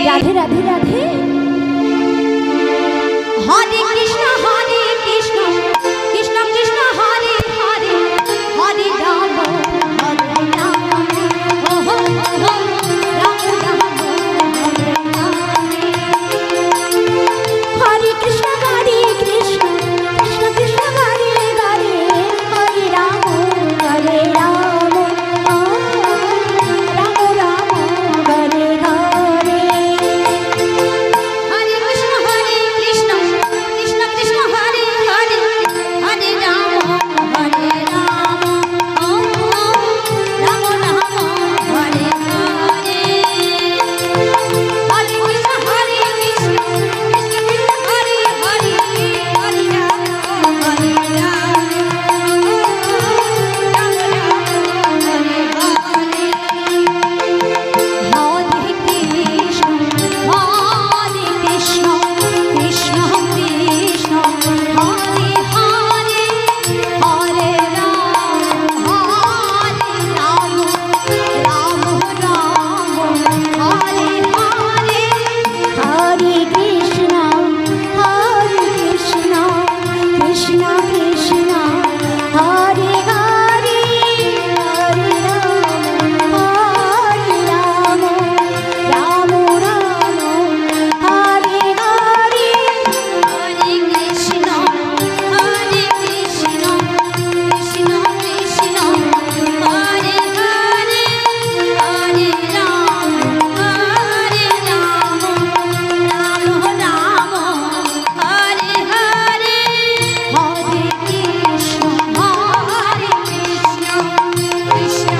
राधे राधे राधे हरे कृष्ण कृष्ण कृष्ण हरे हरे हरे राम ओहो राम राम हरे कृष्ण कृष्ण कृष्ण कृष्ण हरे हरे हरे राम हरे राम राम राम हरे हरे हरे कृष्ण कृष्ण कृष्ण कृष्ण हरे हरे हरे राम हरे राम राम राम हरे हरे हरे कृष्ण कृष्ण कृष्ण हरे हरे हरे राम हरे राम राम राम हरे हरे हरे कृष्ण कृष्ण कृष्ण कृष्ण हरे हरे हरे राम राम राम हरे हरे हरे कृष्ण कृष्ण कृष्ण हरे हरे हरे राम राम राम हरे हरे हरे कृष्ण कृष्ण कृष्ण हरे हरे हरे राम राम राम हरे हरे हरे कृष्ण कृष्ण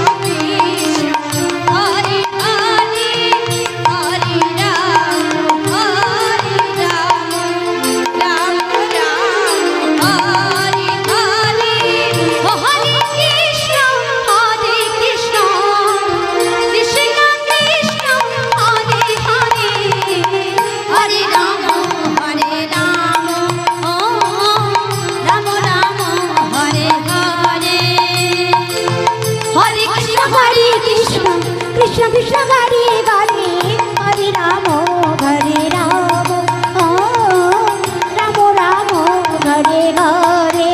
कृष्ण हरे हरे हरे राम राम राम हरे हरे हरे कृष्ण कृष्ण कृष्ण हरे हरे हरे राम राम राम हरे हरे हरे कृष्ण कृष्ण कृष्ण हरे हरे हरे राम हरे राम राम राम हरे हरे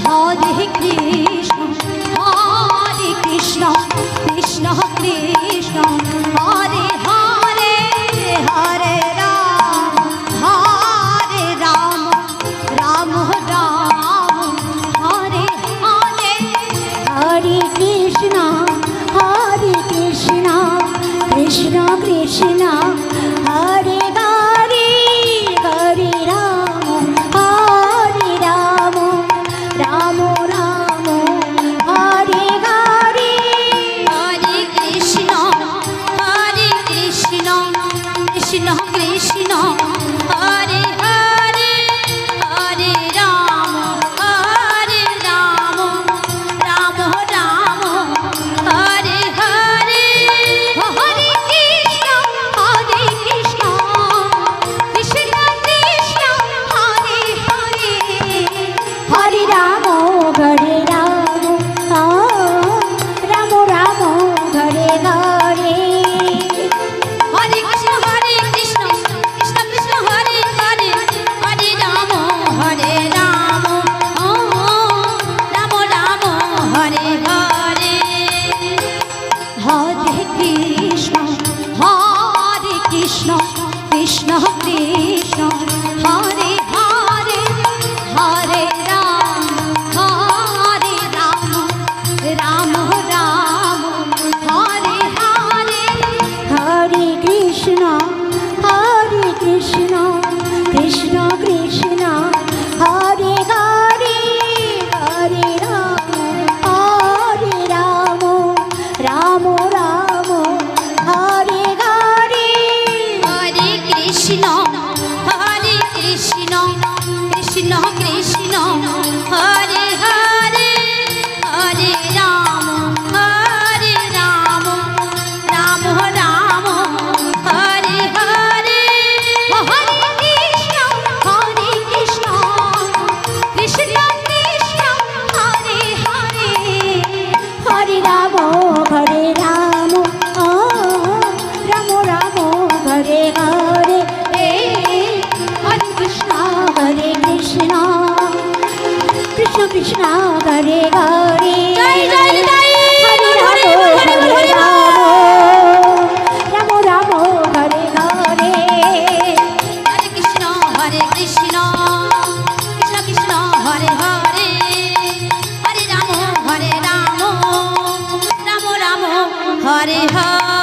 हरे कृष्ण कृष्ण कृष्ण हरे हरे हरे राम राम राम हरे हरे हरे कृष्ण कृष्ण कृष्ण কৃষ্ণ কৃষ্ণ হরে হরে জয় জয় জয় হরে রাম হরে রাম রাম রাম হরে হরে হরে কৃষ্ণ কৃষ্ণ কৃষ্ণ হরে হরে হরে রাম রাম রাম রাম হরে হরে